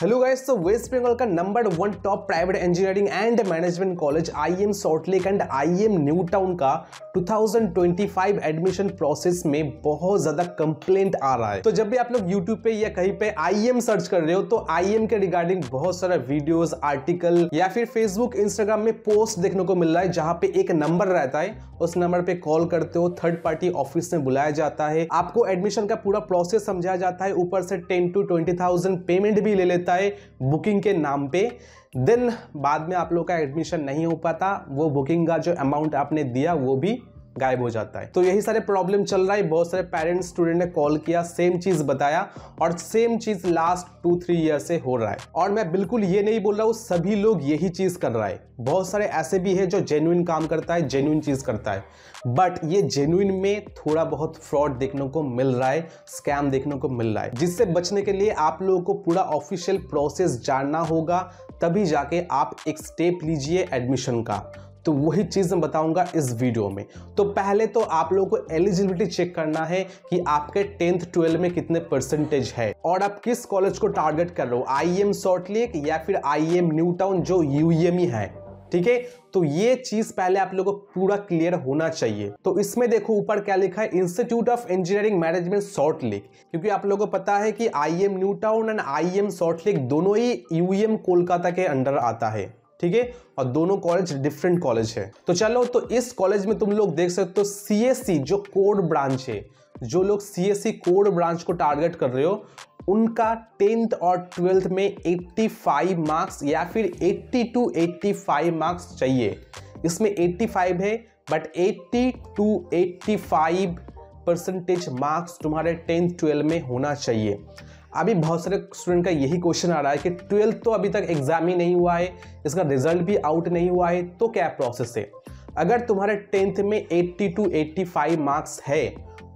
Hello guys, तो west Bengal का number 1 top private engineering and management college IEM Salt Lake and IEM New Town का 2025 admission process में बहुत ज्यादा कंप्लेंट आ रहा है। तो जब भी आप लोग यूट्यूब पे या कहीं पे आईएम सर्च कर रहे हो तो आईएम के रिगार्डिंग बहुत सारा वीडियोस, आर्टिकल या फिर फेसबुक, इंस्टाग्राम में पोस्ट देखने को मिल रहा है जहां पे एक नंबर रहता है, उस नंबर पे कॉल करते हो, थर्ड पार्टी ऑफिस में बुलाया जाता है, आपको एडमिशन का पूरा प्रोसेस समझाया जाता है, ऊपर से 10 to 20,000 पेमेंट भी ले लेता है बुकिंग के नाम पे। देन बाद में आप लोग का एडमिशन नहीं हो पाता, वो बुकिंग का जो अमाउंट आपने दिया वो भी गायब हो जाता है। तो यही सारे प्रॉब्लम चल रहा है। बहुत सारे पेरेंट्स, स्टूडेंट ने कॉल किया, सेम चीज बताया और सेम चीज लास्ट 2-3 ईयर से हो रहा है। और मैं बिल्कुल ये नहीं बोल रहा हूँ सभी लोग यही चीज कर रहा है, बहुत सारे ऐसे भी है जो जेन्युइन काम करता है, जेन्युइन चीज करता है, बट ये जेन्युइन में थोड़ा बहुत फ्रॉड देखने को मिल रहा है, स्कैम देखने को मिल रहा है, जिससे बचने के लिए आप लोगों को पूरा ऑफिशियल प्रोसेस जानना होगा, तभी जाके आप एक स्टेप लीजिए एडमिशन का। तो वही चीज मैं बताऊंगा इस वीडियो में। तो पहले तो आप लोगों को एलिजिबिलिटी चेक करना है कि आपके 10th 12 में कितने परसेंटेज है और आप किस कॉलेज को टारगेट कर रहे हो, आईएम सॉल्टलेक या फिर आईएम न्यू टाउन जो यूएमई है। ठीक है, तो ये चीज पहले आप लोगों को पूरा क्लियर होना चाहिए। तो इसमें देखो ऊपर क्या लिखा है, institute of engineering management Salt Lake, क्योंकि आप लोगों को पता है कि IEM New Town and IEM Salt Lake दोनों ही यूएम कोलकाता के अंडर आता है। ठीक है, और दोनों कॉलेज डिफरेंट कॉलेज है। तो चलो, तो इस कॉलेज में तुम लोग देख सकते हो सीएससी जो कोर ब्रांच है, जो लोग सीएससी कोर ब्रांच को टारगेट कर रहे हो उनका 10th और 12th में 85 मार्क्स या फिर 80 to 85 मार्क्स चाहिए। इसमें 85 है बट 80 to 85 परसेंटेज मार्क्स तुम्हारे 10th 12 में होना चाहिए। अभी बहुत सारे स्टूडेंट का यही क्वेश्चन आ रहा है कि 12th तो अभी तक एग्जाम ही नहीं हुआ है, इसका रिजल्ट भी आउट नहीं हुआ है, तो क्या प्रोसेस है। अगर तुम्हारे 10th में 80 to 85 मार्क्स है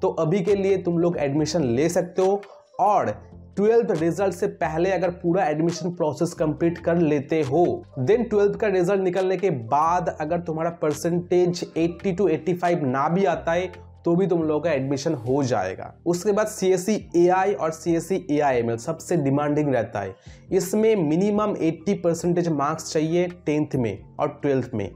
तो अभी के लिए तुम लोग एडमिशन ले सकते हो, और 12th रिजल्ट से पहले अगर पूरा एडमिशन प्रोसेस कंप्लीट कर लेते हो, देन 12th का रिजल्ट निकलने के बाद अगर तुम्हारा परसेंटेज 80 to 85 ना भी आता है तो भी तुम लोगों का एडमिशन हो जाएगा। उसके बाद सीएससी एआई और सीएससी एआईएमएल सबसे डिमांडिंग रहता है। इसमें मिनिमम 80 परसेंटेज मार्क्स चाहिए 10th में और 12th में।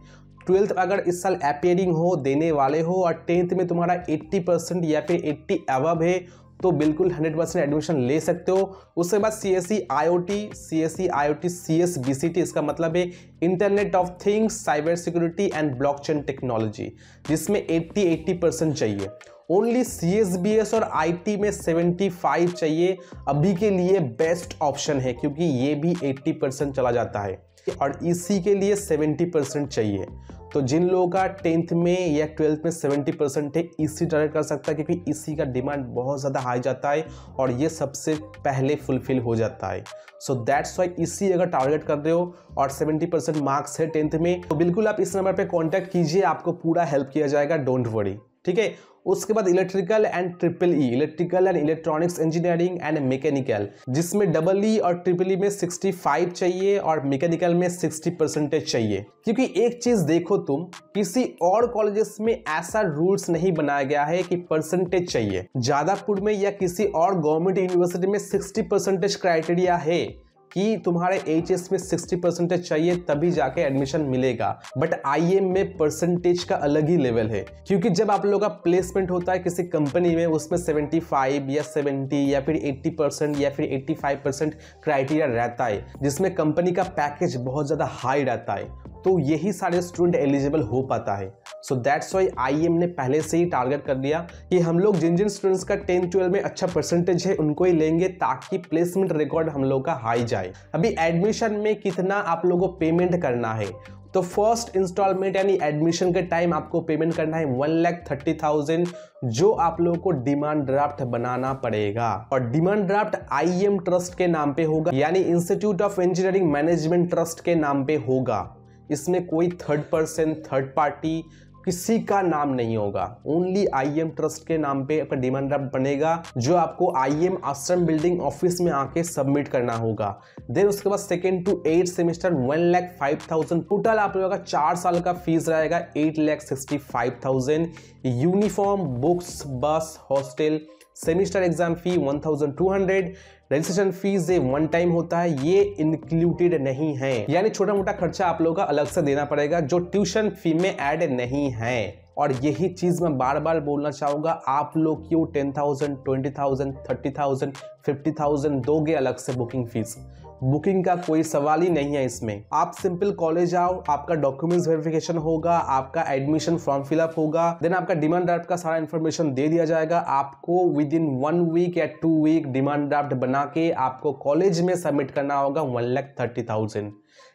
12th अगर इस साल अपीयरिंग हो, देने वाले हो, और 10th में तुम्हारा 80% या फिर 80 अबव है तो बिल्कुल 100% एडमिशन ले सकते हो। उसके बाद सीएससी आईओटी सीएसबीसीटी, इसका मतलब है internet of things, cyber security and blockchain technology, जिसमें 80% चाहिए। ओनली सीएसबीएस और आईटी में 75 चाहिए। अभी के लिए बेस्ट ऑप्शन है क्योंकि ये भी 80% चला जाता है, और इसी के लिए 70% चाहिए। तो जिन लोगों का 10th में या 12th में 70% है, इसी टारगेट कर सकता है क्योंकि इसी का डिमांड बहुत ज़्यादा हाई जाता है और ये सबसे पहले फुलफिल हो जाता है। सो दैट्स वाई इसी अगर टारगेट कर रहे हो और 70% मार्क्स है 10th में, तो बिल्कुल आप इस नंबर पे कांटेक्ट कीजिए, आपको पूरा हेल्प किया जाएगा, डोंट वरी। ठीक है, उसके बाद electrical and triple E, electrical and electronics engineering and mechanical, जिसमें डबल ई और ट्रिपल ई में 65 चाहिए और मैकेनिकल में 60% चाहिए। क्योंकि एक चीज देखो, तुम किसी और कॉलेजेस में ऐसा रूल्स नहीं बनाया गया है कि परसेंटेज चाहिए। जादवपुर में या किसी और गवर्नमेंट यूनिवर्सिटी में 60% क्राइटेरिया है कि तुम्हारे एचएस में 60% चाहिए तभी जाके एडमिशन मिलेगा, बट आईएम में परसेंटेज का अलग ही लेवल है। क्योंकि जब आप लोगों का प्लेसमेंट होता है किसी कंपनी में, उसमें 75 या 70 या फिर 80% या फिर 85% क्राइटेरिया रहता है, जिसमें कंपनी का पैकेज बहुत ज़्यादा हाई रहता है, तो यही सारे स्टूडेंट एलिजिबल हो पाता है। सो दैट्स वाई आईएम ने पहले से ही टारगेट कर दिया कि हम लोग जिन जिन स्टूडेंट्स का 10th 12 में अच्छा परसेंटेज है उनको ही लेंगे, ताकि प्लेसमेंट रिकॉर्ड हम लोग का हाई जाए। अभी एडमिशन में कितना आप लोगों को पेमेंट करना है, तो फर्स्ट इंस्टॉलमेंट यानी एडमिशन के टाइम आपको पेमेंट करना है 1,30,000, जो आप लोगों को डिमांड ड्राफ्ट बनाना पड़ेगा। और डिमांड ड्राफ्ट आईएम ट्रस्ट के नाम पे होगा, यानी institute of engineering management trust के नाम पे होगा। इसमें कोई थर्ड पर्सन, थर्ड पार्टी किसी का नाम नहीं होगा, ओनली आईएम ट्रस्ट के नाम पे आपका डिमांड ड्राफ्ट बनेगा, जो आपको आईएम आश्रम बिल्डिंग ऑफिस में आके सबमिट करना होगा। देन उसके बाद 2nd to 8th semester 1,05,000, total आप लोगों का 4 साल का फीस रहेगा 8,65,000। यूनिफॉर्म, बुक्स, बस, हॉस्टल सेमिस्टर एग्जाम फी 1200, रजिस्ट्रेशन फीस ये वन टाइम होता है, ये इंक्लूडेड नहीं है, यानी छोटा मोटा खर्चा आप लोगों का अलग से देना पड़ेगा जो ट्यूशन फी में ऐड नहीं है। और यही चीज मैं बार बार बोलना चाहूंगा, आप लोग क्यों 10,000, 20,000, 30,000, 50,000 दोगे अलग से बुकिंग फीस? बुकिंग का कोई सवाल ही नहीं है इसमें। आप सिंपल कॉलेज आओ, आपका डॉक्यूमेंट्स वेरिफिकेशन होगा, आपका एडमिशन फॉर्म फिलअप होगा, देन आपका डिमांड ड्राफ्ट का सारा इंफॉर्मेशन दे दिया जाएगा। आपको विद इन 1 वीक या 2 वीक डिमांड ड्राफ्ट बना के आपको कॉलेज में सबमिट करना होगा 1,30,000।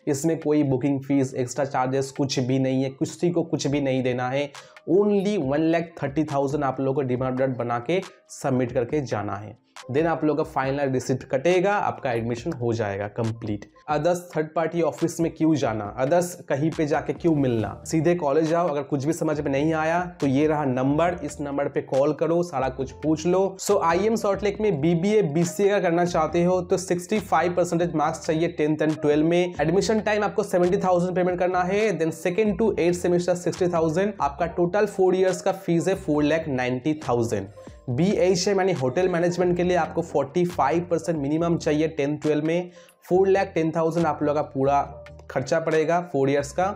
इसमें कोई बुकिंग फीस, एक्स्ट्रा चार्जेस कुछ भी नहीं है, किसी को कुछ भी नहीं देना है। ओनली 1,30,000 आप लोगों को डिमांड ड्राफ्ट बना के सबमिट करके जाना है। देन आप लोगों का फाइनल रिसिप्ट कटेगा, आपका एडमिशन हो जाएगा complete. Others third party office में क्यों जाना, अदर्स कहीं पे जाके क्यों मिलना, सीधे कॉलेज आओ। अगर कुछ भी समझ में नहीं आया तो ये रहा नंबर, इस नंबर पे कॉल करो, सारा कुछ पूछ लो। सो IIM सॉल्टलेक में BBA BCA का करना चाहते हो तो 65% मार्क्स चाहिए 10th एंड 12 में। एडमिशन टाइम आपको 70,000 पेमेंट करना है, then 2nd to 8th semester 60,000। आपका टोटल 4 इयर्स का फीस है 4,90,000। BHM यानी होटल मैनेजमेंट के लिए आपको 45% मिनिमम चाहिए 10th 12 में। 4,10,000 आप लोगों का पूरा खर्चा पड़ेगा 4 इयर्स का।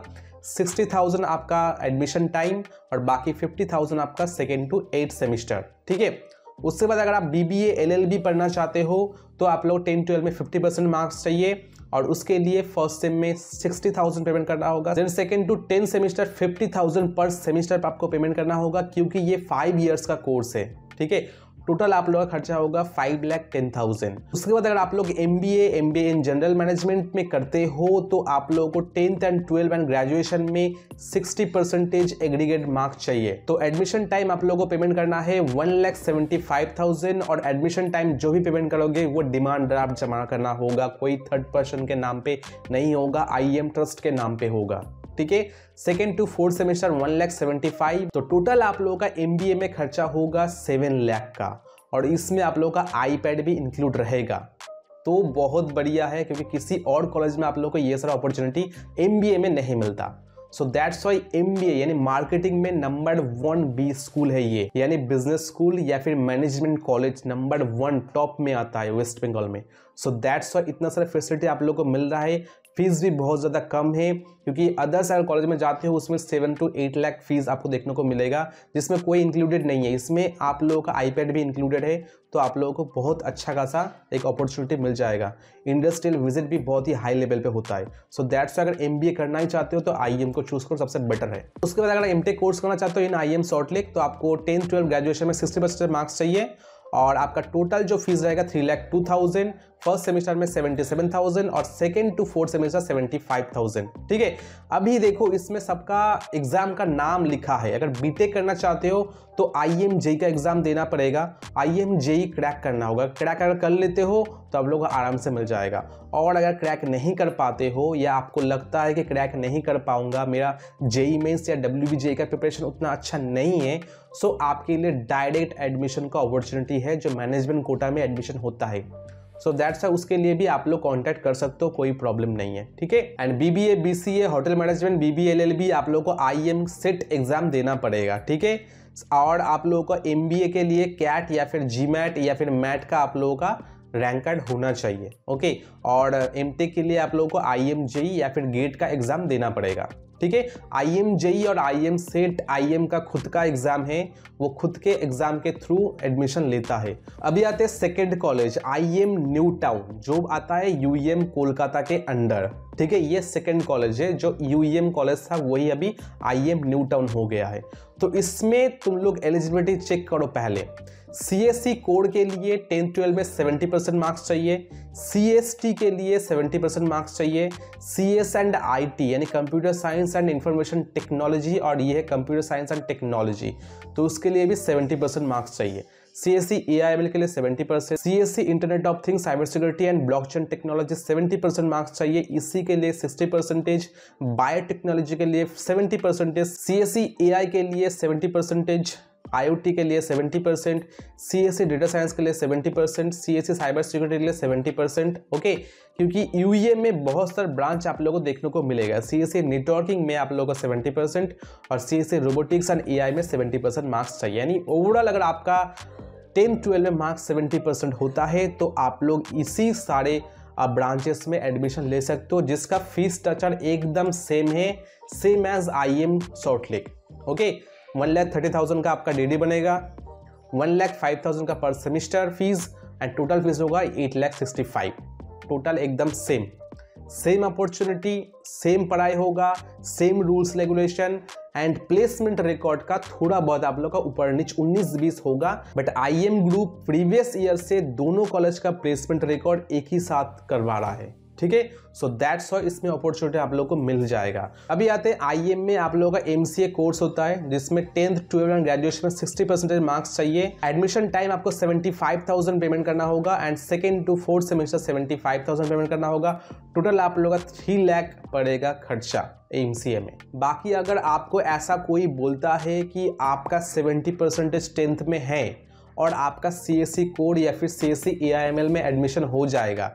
60,000 आपका एडमिशन टाइम और बाकी 50,000 आपका 2nd to 8th सेमेस्टर, ठीक है। उसके बाद अगर आप BBA LLB पढ़ना चाहते हो तो आप लोग 10th 12 में 50% मार्क्स चाहिए और उसके लिए फर्स्ट सेम में 60,000 पेमेंट करना होगा। Then 2nd to 10th semester 50,000 पर सेमेस्टर पर आपको पेमेंट करना होगा क्योंकि ये 5 इयर्स का कोर्स है, ठीक है। टोटल आप लोगों का खर्चा होगा 5,10,000। उसके बाद अगर आप लोग MBA इन जनरल मैनेजमेंट में करते हो तो आप लोगों को 10th and 12th and graduation में 60% एग्रीगेट मार्क्स चाहिए। तो एडमिशन टाइम आप लोगों को पेमेंट करना है 1,75,000 और एडमिशन टाइम जो भी पेमेंट करोगे वो डिमांड ड्राफ्ट जमा करना होगा, कोई थर्ड पर्सन के नाम पे नहीं होगा, IIM ट्रस्ट के नाम पे होगा, ठीक है। 2nd to 4th semester 1,75,000। तो टोटल आप लोगों का MBA में खर्चा होगा 7 लाख का और इसमें आप लोगों का iPad भी इंक्लूड रहेगा। तो बहुत बढ़िया है क्योंकि किसी और कॉलेज में आप लोगों को ये सारा अपॉर्चुनिटी MBA में नहीं मिलता। सो दैट्स वाई MBA यानी मार्केटिंग में नंबर 1 B स्कूल है ये, यानी बिजनेस स्कूल या फिर मैनेजमेंट कॉलेज नंबर 1 टॉप में आता है वेस्ट बंगाल में। सो दैट्स वाई इतना सारा फैसिलिटी आप लोगों को मिल रहा है। फीस भी बहुत ज़्यादा कम है क्योंकि अदर्स अगर कॉलेज में जाते हो उसमें 7 to 8 लाख फीस आपको देखने को मिलेगा जिसमें कोई इंक्लूडेड नहीं है। इसमें आप लोगों का iPad भी इंक्लूडेड है तो आप लोगों को बहुत अच्छा खासा एक अपॉर्चुनिटी मिल जाएगा। इंडस्ट्रियल विजिट भी बहुत ही हाई लेवल पे होता है। सो दैट्स अगर MBA करना ही चाहते हो तो IIM को चूज करो, सबसे बेटर है। उसके बाद अगर MTech कोर्स करना चाहते हो इन IIM सॉल्टलेक तो आपको 10th 12th ग्रेजुएशन में 60% मार्क्स चाहिए और आपका टोटल जो फीस रहेगा 3,02,000, फर्स्ट सेमेस्टर में 77,000 और 2nd to 4th सेमेस्टर 75,000, ठीक है। अभी देखो इसमें सबका एग्जाम का नाम लिखा है। अगर बीटेक करना चाहते हो तो IIM JEE का एग्जाम देना पड़ेगा, IIM JEE क्रैक करना होगा। क्रैक अगर कर लेते हो तो आप लोग को आराम से मिल जाएगा और अगर क्रैक नहीं कर पाते हो या आपको लगता है कि क्रैक नहीं कर पाऊंगा, मेरा JEE मेंस या WBJEE का प्रिपरेशन उतना अच्छा नहीं है, सो आपके लिए डायरेक्ट एडमिशन का अपॉर्चुनिटी है जो मैनेजमेंट कोटा में एडमिशन होता है। सो दैट्स उसके लिए भी आप लोग कांटेक्ट कर सकते हो, कोई प्रॉब्लम नहीं है, ठीक है। And BBA BCA hotel management BBA LLB आप लोगों को IIM सेट एग्जाम देना पड़ेगा, ठीक है। और आप लोगों को MBA के लिए CAT या फिर GMAT या फिर MAT का आप लोगों का रैंक कार्ड होना चाहिए, ओके। और MTech के लिए आप लोगों को IIM JEE या फिर गेट का एग्जाम देना पड़ेगा, ठीक है। IIM JEE और IIM सेट IIM का खुद का एग्जाम है, वो खुद के एग्जाम के थ्रू एडमिशन लेता है। अभी आते हैं second college IIM new town जो आता है UEM कोलकाता के अंडर, ठीक है। ये सेकेंड कॉलेज है, जो UEM कॉलेज था वही अभी IIM न्यू टाउन हो गया है। तो इसमें तुम लोग एलिजिबिलिटी चेक करो पहले। CSE कोड के लिए 10th 12 में 70% मार्क्स चाहिए, CST के लिए 70% मार्क्स चाहिए, CS एंड IT यानी computer science and information technology और ये है कंप्यूटर साइंस एंड टेक्नोलॉजी, तो उसके लिए भी 70% मार्क्स चाहिए। CSE AIML के लिए 70%, CSE internet of things cyber security and blockchain technology 70% marks चाहिए, इसी के लिए 60%, बायोटेक्नोलॉजी के लिए 70%, CSE AI के लिए 70%, IoT के लिए 70%, CSE डेटा साइंस के लिए 70%, CSE साइबर सिक्योरिटी के लिए 70%, ओके। क्योंकि UEM में बहुत सारे ब्रांच आप लोगों को देखने को मिलेगा। CSE नेटवर्किंग में आप लोगों को 70% और CSE रोबोटिक्स एंड AI में 70% मार्क्स चाहिए। यानी ओवरऑल अगर आपका 10-12 में मार्क्स 70% होता है तो आप लोग इसी सारे ब्रांचेस में एडमिशन ले सकते हो, जिसका फीस स्ट्रक्चर एकदम सेम है, same as IIM Salt Lake. Okay, 1,30,000 का आपका DD बनेगा, 1,05,000 का per semester fees and total fees होगा 8,65,000। टोटल एकदम सेम अपॉर्चुनिटी, सेम पढ़ाई होगा, same rules regulation and placement record का थोड़ा बहुत आप लोग का ऊपर नीच 19-20 होगा। But IIM group previous year से दोनों कॉलेज का प्लेसमेंट रिकॉर्ड एक ही साथ करवा रहा है, ठीक है। सो दैट्स व्हाई इसमें अपॉर्चुनिटी आप लोग को मिल जाएगा। अभी आते हैं IIM में आप लोगों का MCA कोर्स होता है, जिसमें 10th 12th एंड ग्रेजुएशन में 60% मार्क्स चाहिए। एडमिशन टाइम आपको 75,000 पेमेंट करना होगा and 2nd to 4th semester 75,000 payment करना होगा। टोटल आप लोगों का 3 लाख पड़ेगा खर्चा MCA में। बाकी अगर आपको ऐसा कोई बोलता है कि आपका 70% 10th में है और आपका CSE कोड या फिर CSE AIML में एडमिशन हो जाएगा,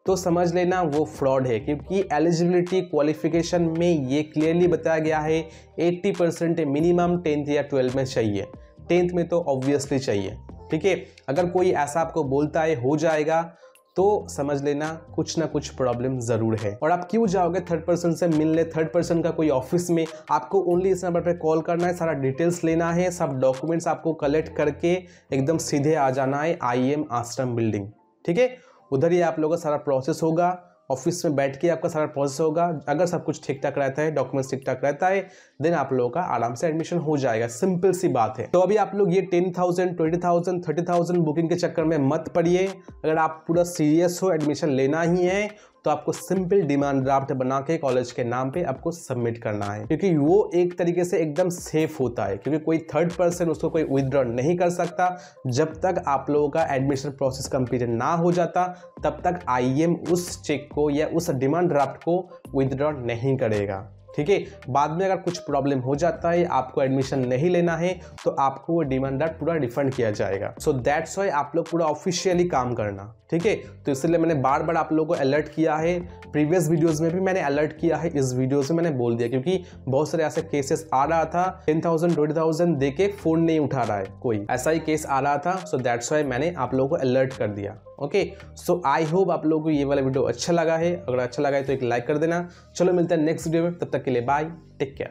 तो समझ लेना वो फ्रॉड है, क्योंकि एलिजिबिलिटी क्वालिफिकेशन में ये क्लियरली बताया गया है 80% मिनिमम 10th या 12th में चाहिए। 10th में तो ऑब्वियसली चाहिए, ठीक है। अगर कोई ऐसा आपको बोलता है हो जाएगा तो समझ लेना कुछ ना कुछ प्रॉब्लम जरूर है। और आप क्यों जाओगे थर्ड पर्सन से मिलने? थर्ड पर्सन का कोई ऑफिस में आपको ओनली इस नंबर पे कॉल करना है, सारा डिटेल्स लेना है, सब डॉक्यूमेंट्स आपको कलेक्ट करके एकदम सीधे आ जाना है IIM आश्रम बिल्डिंग, ठीक है। उधर ही आप लोगों का सारा प्रोसेस होगा, ऑफिस में बैठ के आपका सारा प्रोसेस होगा। अगर सब कुछ ठीक ठाक रहता है, डॉक्यूमेंट्स ठीक ठाक रहता है, देन आप लोगों का आराम से एडमिशन हो जाएगा। सिंपल सी बात है। तो अभी आप लोग ये 10,000, 20,000, 30,000 बुकिंग के चक्कर में मत पड़िए। अगर आप पूरा सीरियस हो, एडमिशन लेना ही है, तो आपको सिंपल डिमांड ड्राफ्ट बना के कॉलेज के नाम पे आपको सबमिट करना है, क्योंकि वो एक तरीके से एकदम सेफ होता है, क्योंकि कोई थर्ड पर्सन उसको कोई विथड्रॉ नहीं कर सकता। जब तक आप लोगों का एडमिशन प्रोसेस कंप्लीट ना हो जाता, तब तक IIM उस चेक को या उस डिमांड ड्राफ्ट को विथड्रॉ नहीं करेगा, ठीक है। बाद में अगर कुछ प्रॉब्लम हो जाता है, आपको एडमिशन नहीं लेना है, तो आपको वो डिमांड ड्राफ्ट पूरा रिफंड किया जाएगा। सो दैट्स व्हाई आप लोग पूरा ऑफिशियली काम करना, ठीक है। तो इसलिए मैंने बार बार आप लोगों को अलर्ट किया है, प्रीवियस वीडियोस में भी मैंने अलर्ट किया है, इस वीडियोस में मैंने बोल दिया, क्योंकि बहुत सारे ऐसे केसेस आ रहा था 10,000, 20,000 दे के फोन नहीं उठा रहा है कोई, ऐसा ही केस आ रहा था। सो दैट्स व्हाई मैंने आप लोगों को अलर्ट कर दिया। ओके, सो आई होप आप लोगों को ये वाला वीडियो अच्छा लगा है। अगर अच्छा लगा है तो एक लाइक कर देना। चलो मिलते हैं नेक्स्ट वीडियो में, तब तक के लिए बाय, टेक केयर।